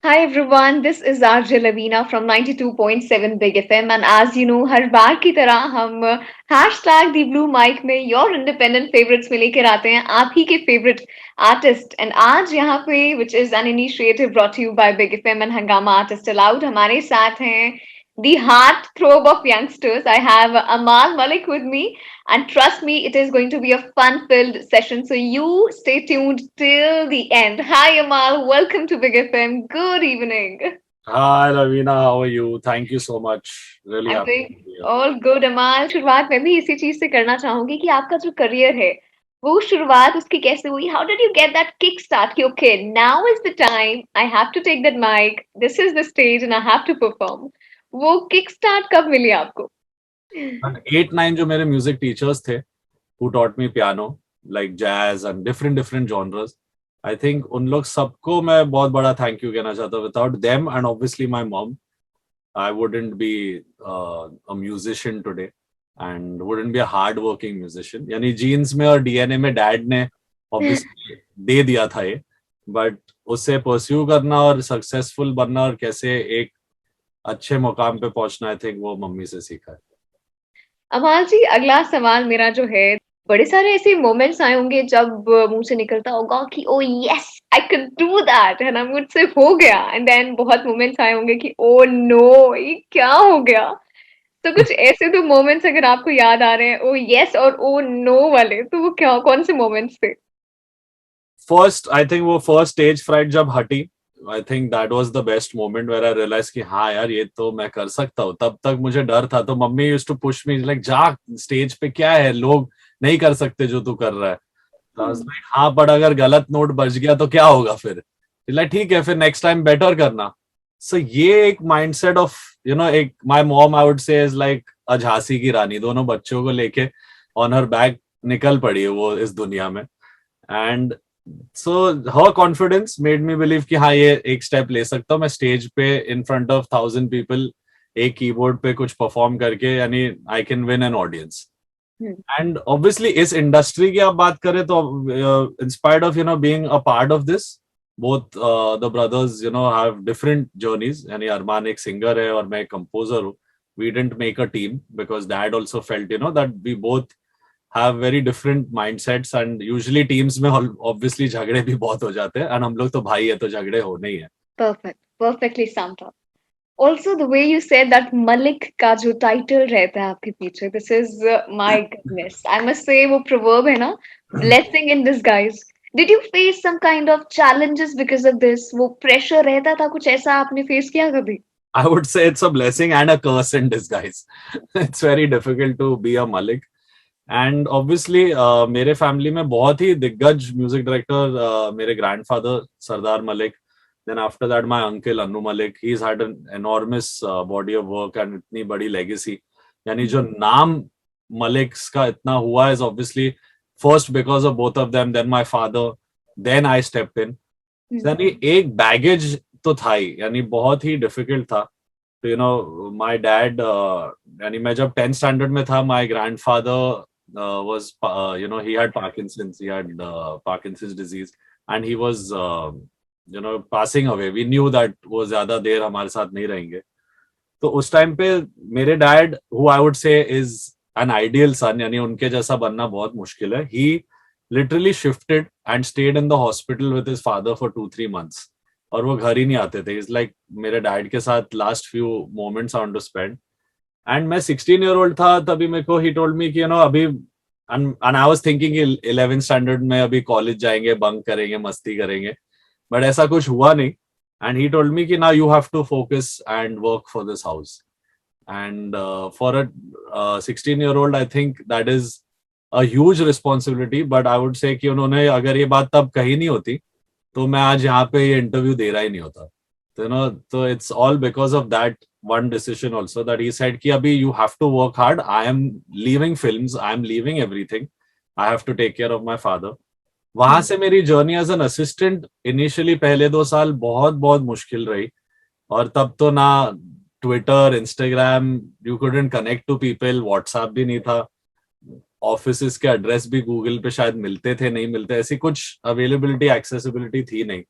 Hi everyone, this is RJ Lavina from 92.7 Big FM and as you know हर बार की तरह हम hashtag the blue mic में your independent favorites में लेकर आते हैं आप ही के favorite artist and आज यहाँ पे which is an initiative brought to you by Big FM and Hangama Artist Aloud हमारे साथ हैं the heart throb of youngsters. I have Amal Malik with me and trust me, it is going to be a fun filled session. So you stay tuned till the end. Hi, Amal. Welcome to Big FM. Good evening. Hi, Ravina. How are you? Thank you so much. Really I'm happy doing to be here. all good, Amal. शुरुआत मैं भी इसी चीज से करना चाहूंगी कि आपका जो करियर है वो शुरुआत उसकी कैसे हुई? How did you get that kick start कि okay, now is the time. I have to take that mic. This is the stage and I have to perform. वो kick start कब मिली आपको? And 8, 9 जो मेरे म्यूजिक टीचर्स थे who taught me piano, like jazz and different genres. I think उन लोग सबको मैं बहुत बड़ा थैंक यू कहना चाहता हूँ. Without them and obviously my mom, I wouldn't be a musician today and wouldn't be a hard working musician. यानी जीन्स में और डीएनए में डैड ने obviously दे दिया था ये, बट उसे परस्यू करना और सक्सेसफुल बनना और कैसे एक अच्छे मुकाम पे पहुंचना, आई थिंक वो मम्मी से सीखा है. अमाल जी अगला सवाल मेरा जो है बड़े सारे ऐसे मोमेंट्स आए होंगे जब मुंह से निकलता होगा कि ओ yes I can do that है ना मुझसे हो गया एंड देन बहुत मोमेंट्स आए होंगे कि ओ नो ये क्या हो गया तो कुछ ऐसे दो मोमेंट्स अगर आपको याद आ रहे हैं ओ यस और ओ नो वाले तो वो क्या कौन से मोमेंट्स थे फर्स्ट आई थिंक वो फर्स्ट स्टेज फ्राइट जब हटी, I think that was the best moment where I realise कि हाँ यार ये तो मैं कर सकता हूँ. तब तक मुझे डर था, तो mummy used to push me like जा स्टेज पे, क्या है लोग नहीं कर सकते जो तू कर रहा है. तो आई वाज लाइक हाँ, बट अगर गलत नोट बज गया तो क्या होगा फिर. लाइक ठीक है, फिर नेक्स्ट टाइम बेटर करना. सो ये एक माइंडसेट ऑफ एक माय मॉम आई वुड से इज लाइक अ झांसी की रानी, दोनों बच्चों को लेके ऑन हर बैक निकल पड़ी है वो इस दुनिया में. And so her confidence made me believe कि हाँ ये एक स्टेप ले सकता हूँ मैं स्टेज पे इन फ्रंट ऑफ 1,000 पीपल, एक कीबोर्ड पे कुछ परफॉर्म करके, यानी I can win an audience. And obviously इस इंडस्ट्री की आप बात करें तो inspired of being a part of this, both the brothers have different journeys. यानी अरमान एक सिंगर है और मैं एक कंपोजर हूँ. We didn't make a team because dad also felt that we both have very different mindsets and usually teams में obviously झगड़े भी बहुत हो जाते हैं, and हम लोग तो भाई है तो झगड़े होने ही है. perfect perfectly summed up also the way you said that Malik का जो टाइटल रहता है आपके पीछे this is my goodness I must say वो proverb है ना blessing in disguise did you face some kind of challenges because of this वो pressure रहता था कुछ ऐसा आपने face किया कभी I would say it's a blessing and a curse in disguise. It's very difficult to be a Malik. And obviously मेरे family में बहुत ही दिग्गज म्यूजिक डायरेक्टर मेरे grandfather Sardar Malik, then after that my uncle Anu Malik. He has had an enormous body of work and इतनी बड़ी legacy. यानी जो नाम मलिक्स का इतना हुआ is obviously first because of both of them, then my father, then I stepped in. यानी एक बैगेज तो था ही, यानी बहुत ही डिफिकल्ट था. तो माय डैड, यानी मैं जब 10th स्टैंडर्ड में था, my grandfather was he had Parkinson's disease and he was passing away. We knew that वो ज्यादा देर हमारे साथ नहीं रहेंगे. तो उस टाइम पे मेरे dad, who I would say is an ideal son, यानी उनके जैसा बनना बहुत मुश्किल है, he literally shifted and stayed in the hospital with his father for 2-3 months. और वो घर ही नहीं आते थे. It's like मेरे डैड के साथ last few moments I want to spend. And मैं 16 year old था तभी मेरे को ही टोल्ड मी कि अभी, and I was thinking 11th standard में अभी कॉलेज जाएंगे, बंक करेंगे, मस्ती करेंगे, बट ऐसा कुछ हुआ नहीं. एंड ही टोल्ड मी कि now you have to focus and work for this house. And for a 16 year old I think that is a huge responsibility. But I would say कि उन्होंने अगर ये बात तब कही नहीं होती तो मैं आज यहाँ पे ये इंटरव्यू दे रहा ही नहीं होता. तो it's all because of that one decision also, that he said कि अभी you have to work hard. I am leaving films, I am leaving everything. I have to take care of my father. वहां से मेरी journey as an assistant initially पहले 2 साल बहुत बहुत मुश्किल रही. और तब तो ना Twitter, Instagram, you couldn't connect to people, WhatsApp भी नहीं था, ऑफिस के एड्रेस भी गूगल पे शायद मिलते थे, नहीं मिलते, ऐसी कुछ अवेलेबिलिटी, एक्सेसिबिलिटी थी नहीं.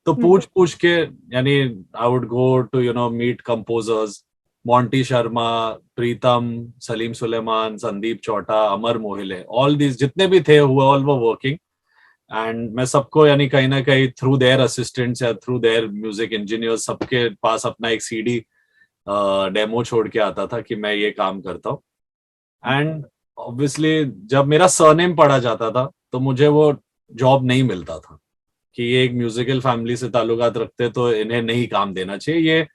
तो पूछ पूछ के यानी I would go to meet composers, Monty Sharma, Pritam, Salim Sulaiman, Sandeep Chowta, Amar Mohile, all these जितने भी थे हुए ऑल वर वर्किंग। एंड मैं सबको यानी कहीं ना कहीं थ्रू देयर असिस्टेंट्स या थ्रू देयर म्यूजिक इंजीनियर्स सबके पास अपना एक सीडी डेमो छोड़ के आता था कि मैं ये काम करता हूँ। एंड ऑब्वियसली जब मेरा सरनेम पढ़ा जाता था तो मुझे वो जॉब नहीं मिलता था कि ये एक म्यूजिकल फैमिली से ताल्लुकात रखते तो इन्हें नहीं काम देना चाहिए, ये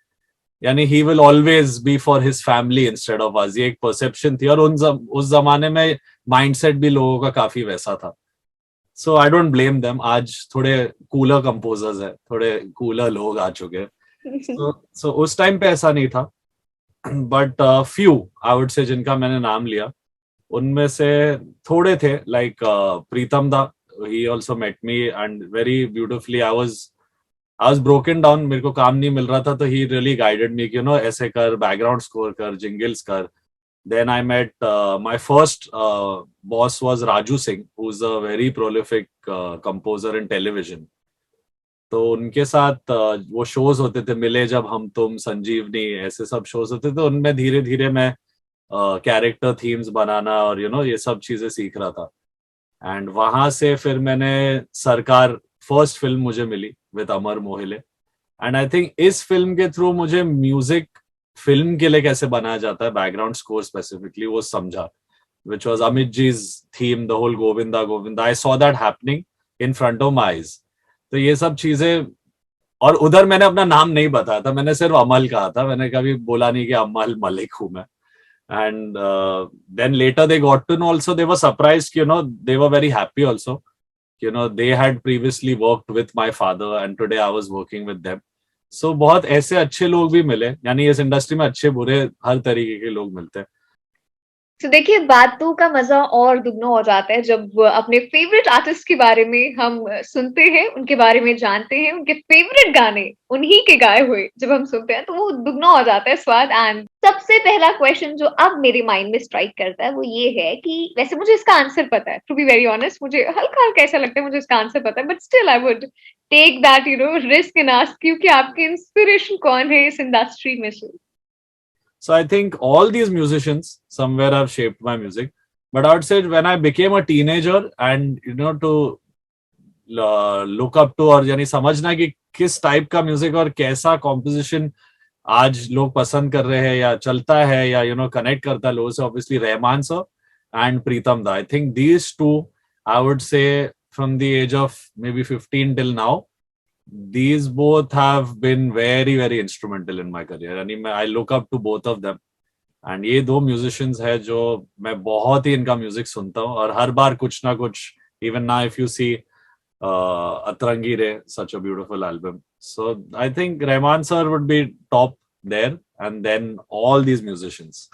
यानी he will always be for his family instead of us, ये एक परसेप्शन थी। और उस जमाने में माइंडसेट भी लोगों का काफी वैसा था। सो आई डोंट ब्लेम देम, आज थोड़े कूलर कंपोजर्स है, थोड़े कूलर लोग आ चुके हैं। सो उस टाइम पे ऐसा नहीं था। बट फ्यू आई वुड से जिनका मैंने नाम लिया उनमें से थोड़े थे लाइक प्रीतम दा, he also met me and very beautifully I was broken down, मेरे को काम नहीं मिल रहा था तो he really guided me कि ऐसे कर, बैकग्राउंड स्कोर कर, जिंगल्स कर। then I met my first boss was Raju Singh, who's a very prolific composer in television। तो उनके साथ वो शोज होते थे, मिले जब हम तुम, संजीवनी, ऐसे सब शोज होते थे, उनमें धीरे धीरे मैं कैरेक्टर थीम्स बनाना और ये सब चीजें सीख रहा था। एंड वहां से फिर मैंने सरकार फर्स्ट फिल्म मुझे मिली with Amar Mohile. And I think इस फिल्म के थ्रू मुझे म्यूजिक फिल्म के लिए कैसे बनाया जाता है, बैकग्राउंड स्कोर स्पेसिफिकली, वो समझा, which was Amit ji's theme, the whole Govinda Govinda. I saw that happening in front of my eyes. तो ये सब चीजें, और उधर मैंने अपना नाम नहीं बताया था, मैंने सिर्फ अमल कहा था, मैंने कभी बोला नहीं कि अमल मलिक हूं मैं। And then later they got to know also, they were surprised, they were very happy also, they had previously worked with my father and today I was working with them। So बहुत ऐसे अच्छे लोग भी मिले, यानी इस industry में अच्छे बुरे हर तरीके के लोग मिलते हैं। तो देखिए, बातों का मजा और दुगना हो जाता है जब अपने फेवरेट आर्टिस्ट के बारे में हम सुनते हैं, उनके बारे में जानते हैं, उनके फेवरेट गाने उन्हीं के गाए हुए जब हम सुनते हैं तो वो दुगना हो जाता है स्वाद। एंड सबसे पहला क्वेश्चन जो अब मेरे माइंड में स्ट्राइक करता है वो ये है कि वैसे मुझे इसका आंसर पता है, टू बी वेरी ऑनेस्ट, मुझे हल्का हल्का ऐसा लगता है मुझे इसका आंसर पता है, but still I would take that risk and ask you कि आपके इंस्पिरेशन कौन है इस इंडस्ट्री में से। So I think all these musicians somewhere have shaped my music. But I would say when I became a teenager and to look up to और यानी समझना कि किस टाइप का म्यूजिक और कैसा कॉम्पोजिशन आज लोग पसंद कर रहे हैं या चलता है या कनेक्ट करता है लोगों से, obviously Rahman sir and Pritam da. I think these two I would say from the age of maybe 15 till now, these both have been very very instrumental in my career। यानी मैं I look up to both of them। and ये दो musicians है जो मैं बहुत ही इनका music सुनता हूँ और हर बार कुछ ना कुछ, even now if you see Atrangi Re, such a beautiful album। so I think Rahman sir would be top there and then all these musicians।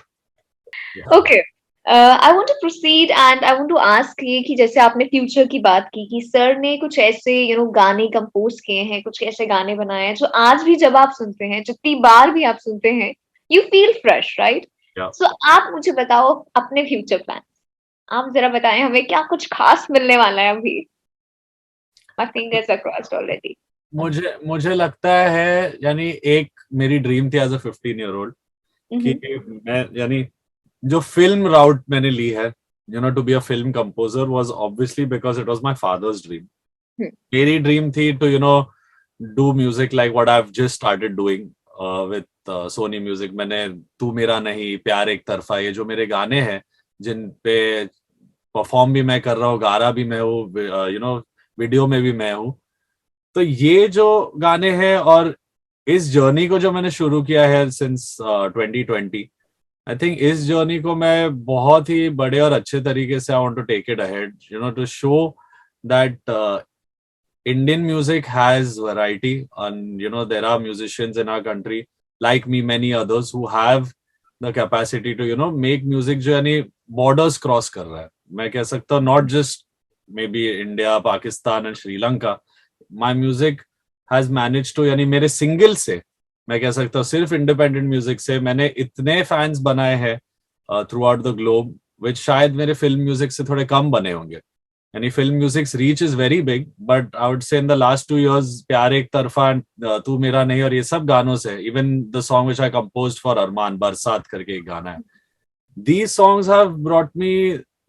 Okay, I want to proceed and I want to ask ये कि जैसे आपने future की बात की कि sir ने कुछ ऐसे गाने कंपोज किए हैं, कुछ ऐसे गाने बनाए हैं जो आज भी जब आप सुनते हैं, जितनी बार भी आप सुनते हैं, यू फील फ्रेश, राइट? सो आप मुझे बताओ अपने फ्यूचर प्लान, आप जरा बताएं हमें क्या कुछ खास मिलने वाला है अभी। My fingers are crossed already। मुझे लगता है, यानी एक मेरी ड्रीम थी एज अ 15-year-old कि मैं यानी जो फिल्म राउट मैंने ली है, to be a film composer was obviously because it was my father's dream. मेरी ड्रीम थी to do music like what I have just started doing with Sony Music. मैंने तू मेरा नहीं, प्यार एक तरफा, ये जो मेरे गाने हैं जिन पे परफॉर्म भी मैं कर रहा हूँ, गा रहा भी मैं हूँ, वीडियो में भी मैं हूँ, तो ये जो गाने हैं और इस जर्नी को जो मैंने शुरू किया है सिंस 2020, आई थिंक इस जर्नी को मैं बहुत ही बड़े और अच्छे तरीके से I want to take it ahead, to show that Indian music has variety and there are musicians in our country like me, many others who have the capacity to make music जो यानी borders cross कर रहा है। मैं कह सकता हूँ not just maybe India, Pakistan and Sri Lanka, my music has managed to, यानी मेरे सिंगल से मैं कह सकता हूँ सिर्फ इंडिपेंडेंट म्यूजिक से मैंने इतने फैंस बनाए हैं थ्रू आउट द ग्लोब, विच शायद मेरे फिल्म म्यूजिक से थोड़े कम बने होंगे। यानी film musics reach is very big, but I would से इन द लास्ट 2 years प्यार एक तरफा, तू मेरा नहीं और ये सब गानों से, even the song which I composed for Armaan, Barsaat करके एक गाना है, these songs have brought me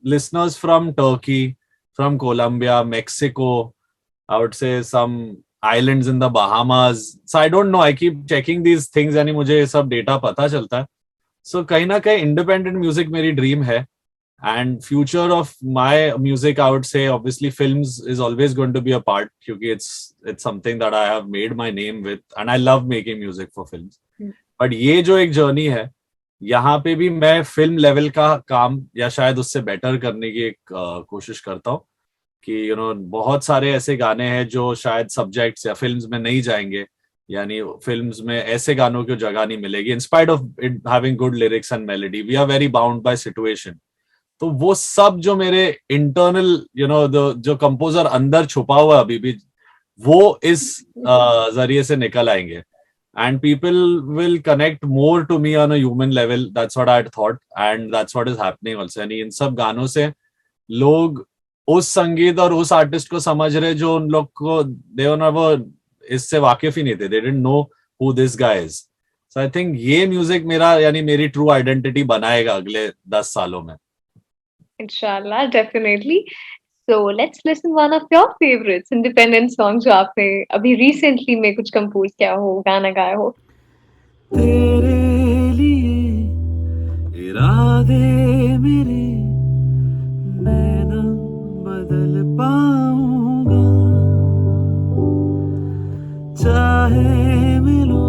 listeners from Turkey, from Colombia, Mexico, I would say some islands in the Bahamas. So I don't know, I keep checking these things, यानी मुझे ये सब data पता चलता है. So कहीं ना कहीं इंडिपेंडेंट म्यूजिक मेरी ड्रीम है. And future of my music, I would say, obviously, films is always going to be a part, क्योंकि it's something that I have made my name with, and I love making music for films. But ये जो एक journey है, यहाँ पे भी मैं film level का काम या शायद उससे बेटर करने की एक कोशिश करता हूँ कि बहुत सारे ऐसे गाने हैं जो शायद सब्जेक्ट्स या फिल्म्स में नहीं जाएंगे, यानी फिल्म्स में ऐसे गानों की जगह नहीं मिलेगी. In spite of it having good lyrics and melody, we are very bound by situation. तो वो सब जो मेरे इंटरनल जो कंपोजर अंदर छुपा हुआ अभी भी, वो इस जरिए से निकल आएंगे. And people will connect more to me on a human level. That's what I had thought, and that's what is happening also. यानी इन सब गानों से लोग उस संगीत और उस आर्टिस्ट को समझ रहे जो उन लोग को वो इससे वाकिफ ही नहीं थे. They didn't know who this guy is. So I think ये म्यूजिक मेरा यानी मेरी ट्रू आइडेंटिटी बनाएगा अगले 10 सालों में. Inshallah, definitely. So let's listen one of your favorites, independent songs जो आपने अभी recently में कुछ compose किया हो, गाना गाया हो. तेरे लिए इरादे मेरे मैं न बदल पाऊंगा, चाहे मिलो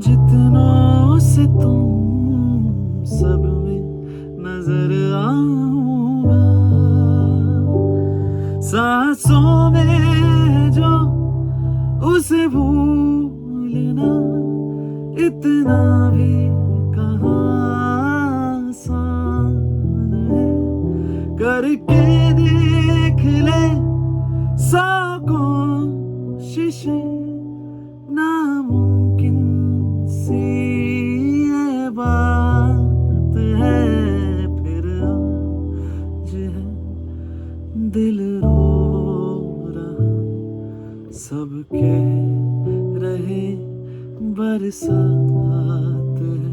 जितनों से तुम सब में नजर आऊंगा, सांसों में जो उसे भूलना इतना भी कहाँ आसान है, करके देख ले 100 कोशिशें, नामुमकिन सी ये बात है, फिर आज है दिल रो रहा, सब कह रहे बरसात है,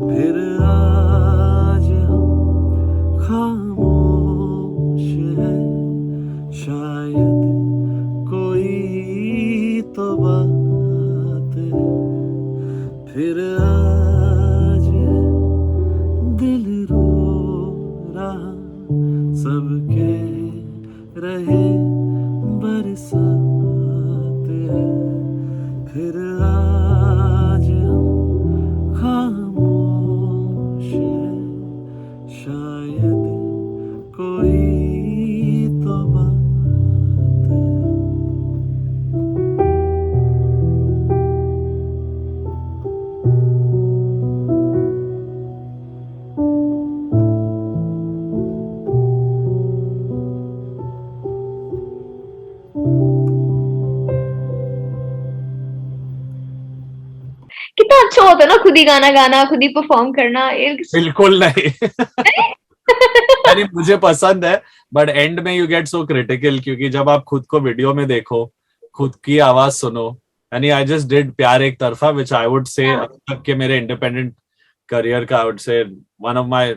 फिर आज हम खामोश है, शायद कोई तो बात है, फिर आज है दिल रो रहा, सब कह रहे बरसात है, फिर आज हम खामोश है, शायद कोई तो बात है. कितना अच्छा होता है ना खुद ही गाना गाना, खुद ही परफॉर्म करना. बिल्कुल नहीं. यानी मुझे पसंद है, बट एंड में यू गेट सो क्रिटिकल, क्योंकि जब आप खुद को वीडियो में देखो, खुद की आवाज सुनो, यानी आई जस्ट डिड प्यार एक तरफा, विच आई वुड से अब तक के मेरे इंडिपेंडेंट करियर का आई वुड से one of my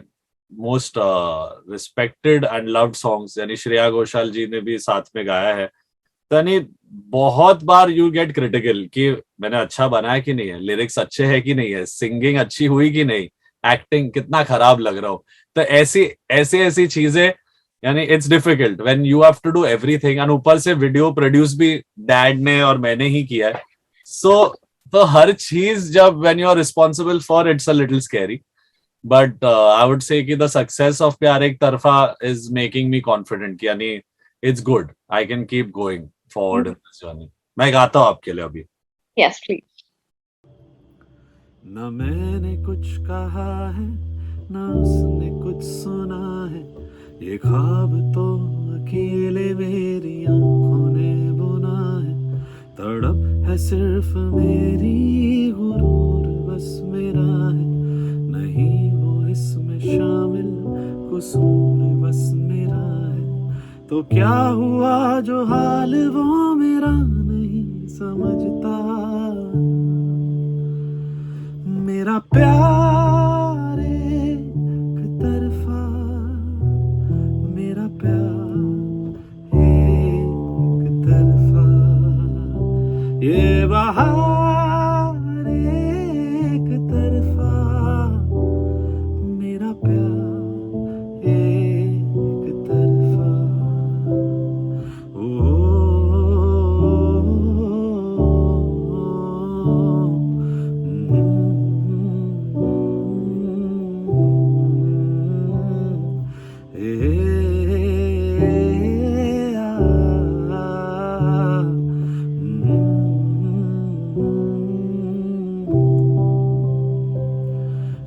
most respected and loved songs. यानी श्रेया घोषाल जी ने भी साथ में गाया है. तो यानी बहुत बार यू गेट क्रिटिकल कि मैंने अच्छा बनाया कि नहीं है, लिरिक्स अच्छे है कि नहीं है, सिंगिंग अच्छी हुई कि नहीं, एक्टिंग कितना खराब लग रहा हो. तो ऐसी चीजें, यानी it's difficult when you have to do everything, and ऊपर से वीडियो प्रोड्यूस भी डैड ने और मैंने ही किया है. तो हर चीज जब when you are responsible for, it's a little scary. But I would say कि द सक्सेस ऑफ प्यार एक तरफा इज मेकिंग मी कॉन्फिडेंट कि यानी it's good, I can keep going forward in this journey. मैं गाता हूँ आपके लिए अभी. Yes, please. न मैंने कुछ कहा है, न उसने कुछ सुना है, ये ख्वाब तो अकेले मेरी आंखों ने बुना है, तड़प है सिर्फ मेरी, गुरूर बस मेरा है, नहीं वो इसमें शामिल, कसूर बस मेरा है, तो क्या हुआ जो हाल वो मेरा नहीं समझता, मेरा प्यार एक तरफा, मेरा प्यार एक तरफा, ये बहार एक तरफा, मेरा प्यार एक तरफा।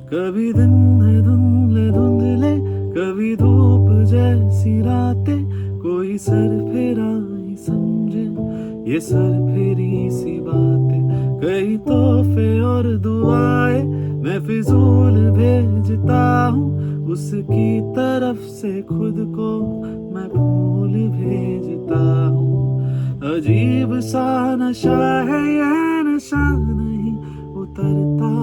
कभी दिन है धुंधले धुंधले, कभी धूप जैसी रातें, कोई सर फेरा ही समझे ये सर फेरी सी बातें, कई तोहफे और दुआएं मैं फिजूल भेजता हूँ, उसकी तरफ से खुद को मैं फूल भेजता हूँ। अजीब सा नशा है ये नशा नहीं उतरता,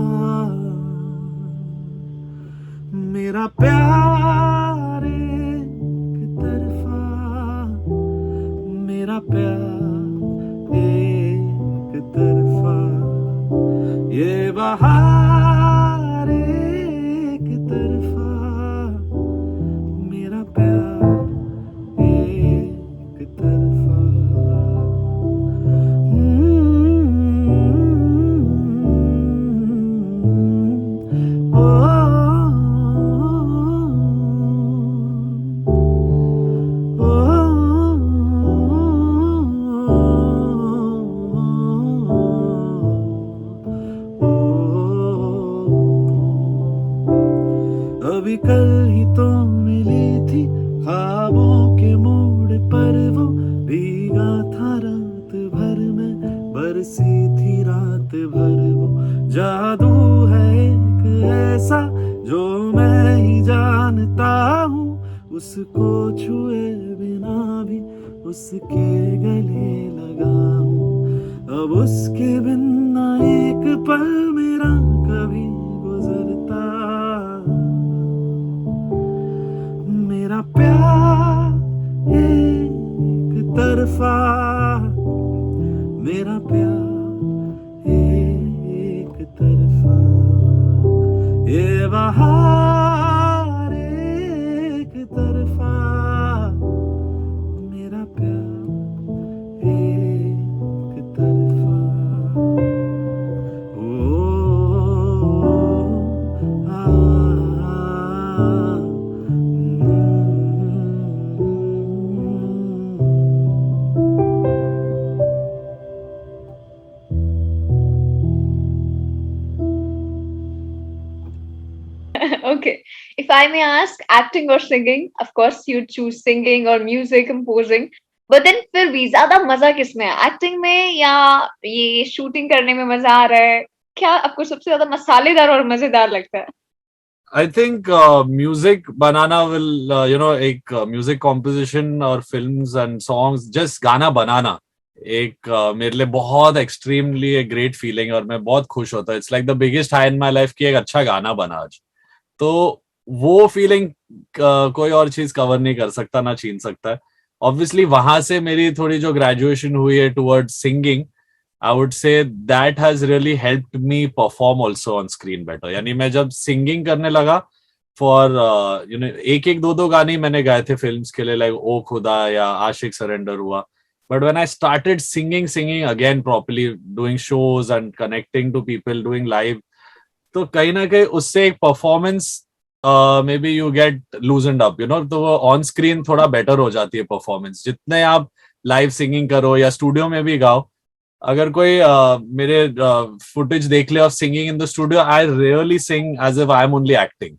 मेरा प्यार एक तरफा, मेरा प्यार एक तरफा, ये बहार एक तरफा, मेरा प्यार एक तरफा। अभी कल ही तो मिली थी ख्वाबों के मोड़ पर, वो भीगा था रात भर में, बरसी थी रात भर, वो जादू है एक ऐसा जो मैं ही जानता हूँ, उसको छुए बिना भी उसके गले लगा हूँ, अब उसके बिना एक पल मेरा कभी गुजरता, मेरा प्यार एक तरफा, मेरा प्यार एक तरफा, ये बहार एक तरफा, मेरा प्यार एक तरफा। Okay. If I may ask, acting or singing? Of course, you choose singing or music composing. But then फिर भी ज्यादा मजा किस में है? एक्टिंग में या ये शूटिंग करने में मजा आ रहा है? क्या आपको सबसे ज्यादा मसालेदार और मजेदार लगता है? I think music banana will एक म्यूजिक कॉम्पोजिशन और फिल्म्स एंड सॉन्ग्स, जस्ट गाना बनाना एक मेरे लिए बहुत एक्सट्रीमली एक ग्रेट फीलिंग, और मैं बहुत खुश होता है। It's like the biggest high in my life कि एक अच्छा गाना बना आज। तो वो फीलिंग कोई और चीज कवर नहीं कर सकता, ना छीन सकता है। ऑब्वियसली वहां से मेरी थोड़ी जो ग्रेजुएशन हुई है towards singing, I would say that has really helped me perform also on screen better. यानी मैं जब सिंगिंग करने लगा फॉर एक एक दो गाने मैंने गाए थे फिल्म्स के लिए, लाइक ओ खुदा या आशिक सरेंडर हुआ। But when I started singing again properly, doing shows and connecting to people, doing live, तो कहीं ना कहीं उससे एक performance may be you get loosened up, तो वो ऑन स्क्रीन थोड़ा बेटर हो जाती है परफॉर्मेंस। जितने आप लाइव सिंगिंग करो या स्टूडियो में भी गाओ, अगर कोई मेरे फुटेज देख ले of singing in the studio, I really sing as if I am only acting,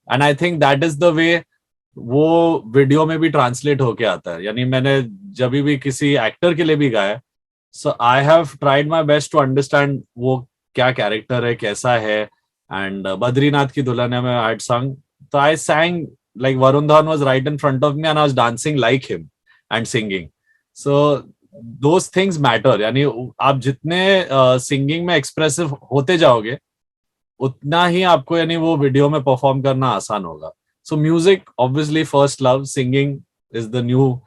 and I think that is the way वो वीडियो में भी ट्रांसलेट होके आता है। यानी मैंने जब भी किसी एक्टर के लिए भी गाया, so I have tried my best to understand वो क्या कैरेक्टर है, कैसा है। एंड बद्रीनाथ की दुल्हनिया में आई हैड संग, तो आई sang like Varun Dhawan was right in front of me and I was dancing like him. and singing. So those things matter. यानी आप जितने सिंगिंग में एक्सप्रेसिव होते जाओगे उतना ही आपको यानी वो वीडियो में परफॉर्म करना आसान होगा. सो music obviously first love, singing is the new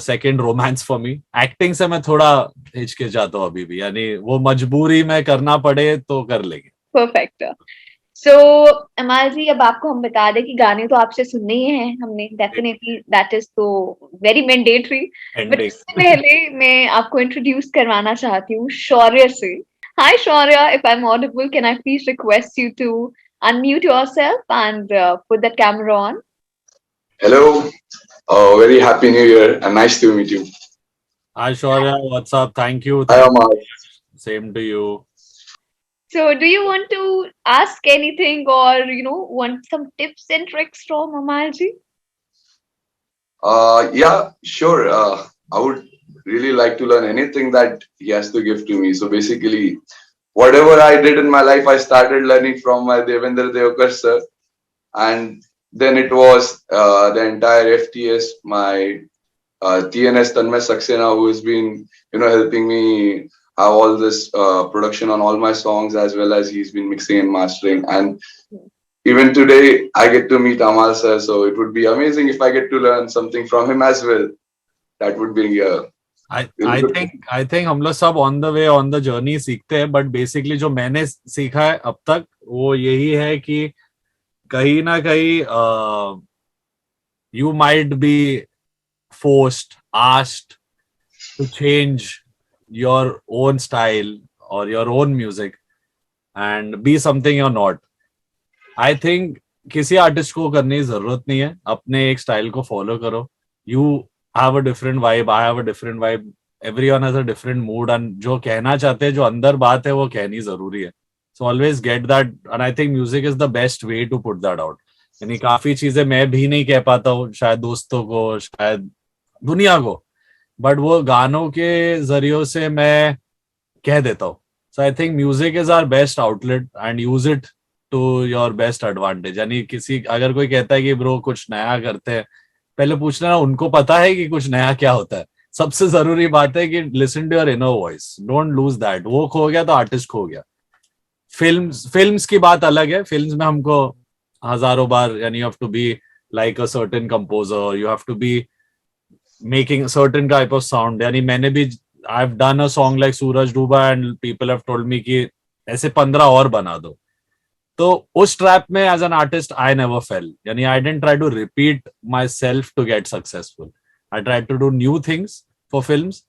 second romance for me. Acting से मैं थोड़ा हिचकिचाता हूँ अभी भी, यानी वो मजबूरी में करना पड़े तो कर लेंगे. परफेक्ट. सो अमाल जी, अब आपको हम बता दें कि गाने तो आपसे सुनने ही हैं हमने, डेफिनेटली दैट इज तो वेरी मैंडेटरी. बट उससे पहले मैं आपको इंट्रोड्यूस करवाना चाहती हूँ शौर्य से. Hi Shaurya, if I am audible can I please request you to unmute yourself and put that camera on. Hello, very happy new year and nice to meet you. Hi Shaurya, what's up? Thank you. Hi Amal. Same to you. So do you want to ask anything or want some tips and tricks from Amal ji? Yeah, sure. I would really like to learn anything that he has to give to me. So basically, whatever I did in my life, I started learning from my Devendra Devkar sir, and then it was the entire FTS, my TNS Tanmay Saxena, who has been helping me have all this production on all my songs, as well as he's been mixing and mastering. And even today, I get to meet Amal sir, so it would be amazing if I get to learn something from him as well. That would be I think हम लोग सब on the way on the journey सीखते हैं, but basically जो मैंने सीखा है अब तक वो यही है कि कहीं ना कहीं you might be forced, asked to change your own style or your own music and be something you're not. I think किसी आर्टिस्ट को करने की जरूरत नहीं है, अपने एक स्टाइल को फॉलो करो. You have a different vibe, I have a different vibe, everyone has a different mood, and जो कहना चाहते हैं, जो अंदर बात है, वो कहनी जरूरी है. So always get that, and I think music is the best way to put that out. यानी काफी चीजें मैं भी नहीं कह पाता हूँ, शायद दोस्तों को, शायद दुनिया को, बट वो गानों के जरियों से मैं कह देता हूँ. So I think music is our best outlet and use it to your best advantage. यानी किसी अगर कोई कहता है कि ब्रो कुछ नया करते हैं, पहले पूछना ना उनको पता है कि कुछ नया क्या होता है. सबसे जरूरी बात है कि listen to your inner voice, don't lose that. वो खो गया तो आर्टिस्ट खो गया. फिल्म्स की बात अलग है. फिल्म्स में हमको हजारों बार यानी you have to be like a certain composer, you have to be making certain type of sound. यानी मैंने भी I have done a song like Suraj Dooba and people have told me कि ऐसे 15 और बना दो. तो उस ट्रैप में as an artist I never fell. यानी I didn't try to repeat myself to get successful. I try to do new things for films,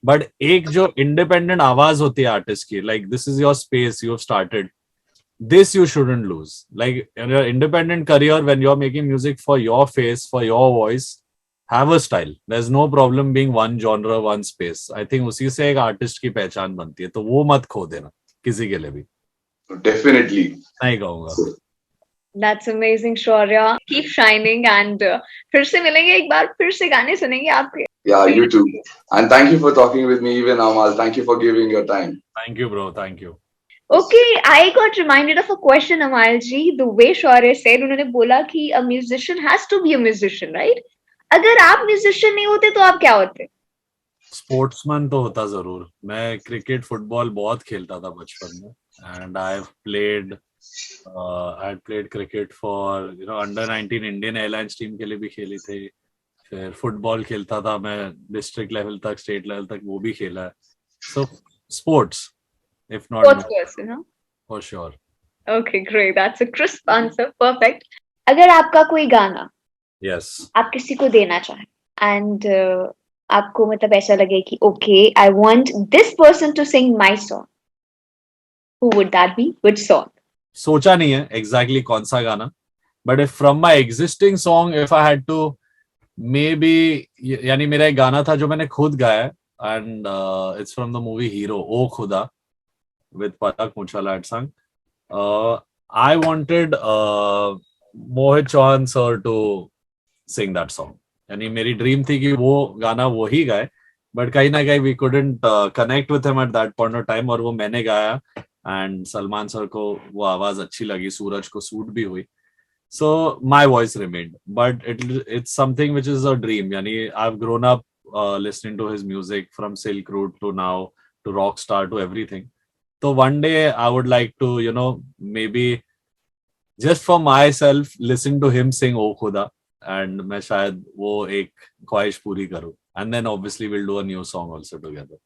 but एक जो इंडिपेंडेंट आवाज होती है आर्टिस्ट की, like this is your space, you have started this, you shouldn't lose. Like in your independent career, when you're making music for your face, for your voice, have a style. There's no problem being one genre, one space. I think उसी से एक artist की पहचान बनती है, तो वो मत खो देना किसी के लिए भी. Definitely. नहीं कहूँगा. That's amazing, Shaurya. Keep shining and फिर से मिलेंगे, एक बार फिर से गाने सुनेंगे आपके. Yeah, you too. And thank you for talking with me, even Amal. Thank you for giving your time. Thank you, bro. Thank you. Okay, I got reminded of a question, Amal ji. The way Shaurya said, उन्होंने बोला कि a musician has to be a musician, right? अगर आप musician नहीं होते तो आप क्या होते? स्पोर्ट्समैन तो होता जरूर. मैं क्रिकेट फुटबॉल बहुत खेलता था बचपन में, and I have played cricket for under 19 Indian airlines team के लिए भी खेली थी. फिर फुटबॉल खेलता था मैं डिस्ट्रिक्ट लेवल तक, स्टेट लेवल तक वो भी खेला है. So sports if not Sports person, huh? For sure. Okay, great. That's a crisp answer. Perfect. अगर आपका कोई गाना yes आप किसी को देना चाहें and आपको मतलब ऐसा लगे कि okay, I want this person to sing my song, who would that be? Which song? सोचा नहीं है exactly कौन सा गाना, but if from my existing song, if I had to maybe, यानी मेरा एक गाना था जो मैंने खुद गाया and it's from the movie Hero, O Khuda, with Palak Muchala had sung. I wanted Mohit Chauhan sir to sing that song. यानी मेरी ड्रीम थी कि वो गाना वो ही गाए, बट कहीं ना कहीं we couldn't connect with him at that point of time, और वो मैंने गाया एंड सलमान सर को वो आवाज अच्छी लगी, सूरज को सूट भी हुई. So my voice remained, but it's something which is a dream. Yani, I've grown up listening to his music from Silk Route to now to Rockstar to everything. So one day I would like to, maybe just for myself listen to him sing O Khuda, and मैं शायद वो एक ख्वाहिश पूरी करूँ. And then obviously we'll do a new song also together.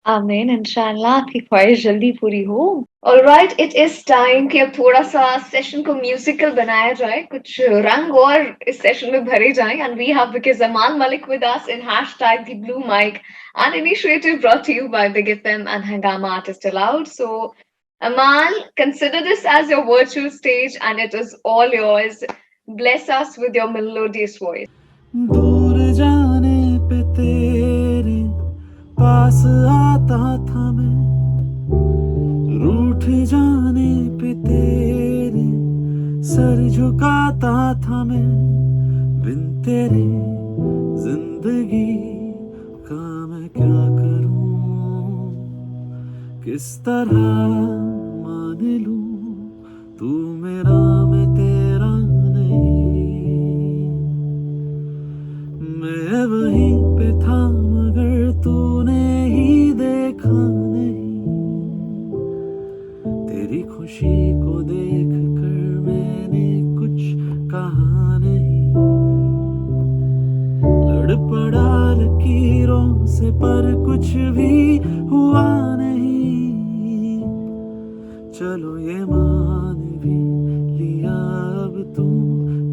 आमीन, इंशाल्लाह आपकी ख्वाहिश जल्दी पूरी हो. ऑलराइट, इट इज टाइम कि अब थोड़ा सा सेशन को म्यूजिकल बनाया जाए, कुछ रंग और इस सेशन में भरे जाएं. And we have because Aman Malik with us in #TheBlueMic, an initiative brought to you by Big FM and Hangama Artist Aloud. So Aman, consider this as your virtual stage and it is all yours. Bless us with your melodious voice. दूर जाने पे तेरे पास आता था मैं, रूठ जाने पे तेरे सर झुकाता था मैं, बिन तेरे जिंदगी का मैं क्या करूं, किस तरह मान लूं, तू मेरा मैं तेरा नहीं. मैं वहीं पे था मगर तूने ही देखा नहीं, तेरी खुशी को देख कर मैंने कुछ कहा नहीं, लड़ पड़ा लकीरों से पर कुछ भी हुआ नहीं. चलो ये मान भी लिया अब तू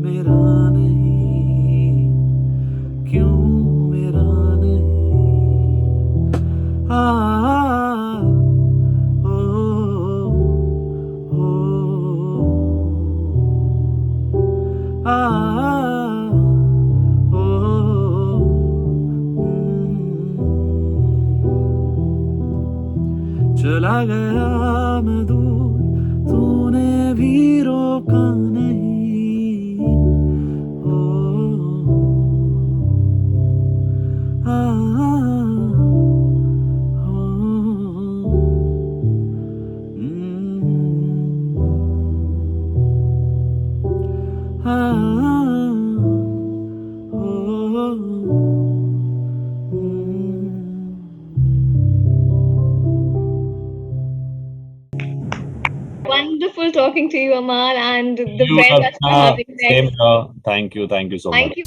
मेरा नहीं, क्यों मेरा नहीं. ओ, ओ, आ, ओ, चला गया मैं दूर, तूने भी रोका नहीं. ओ, आ, Wonderful talking to you, Aman, and the You friend are that we're having same next. here. Thank you so much. Thank you.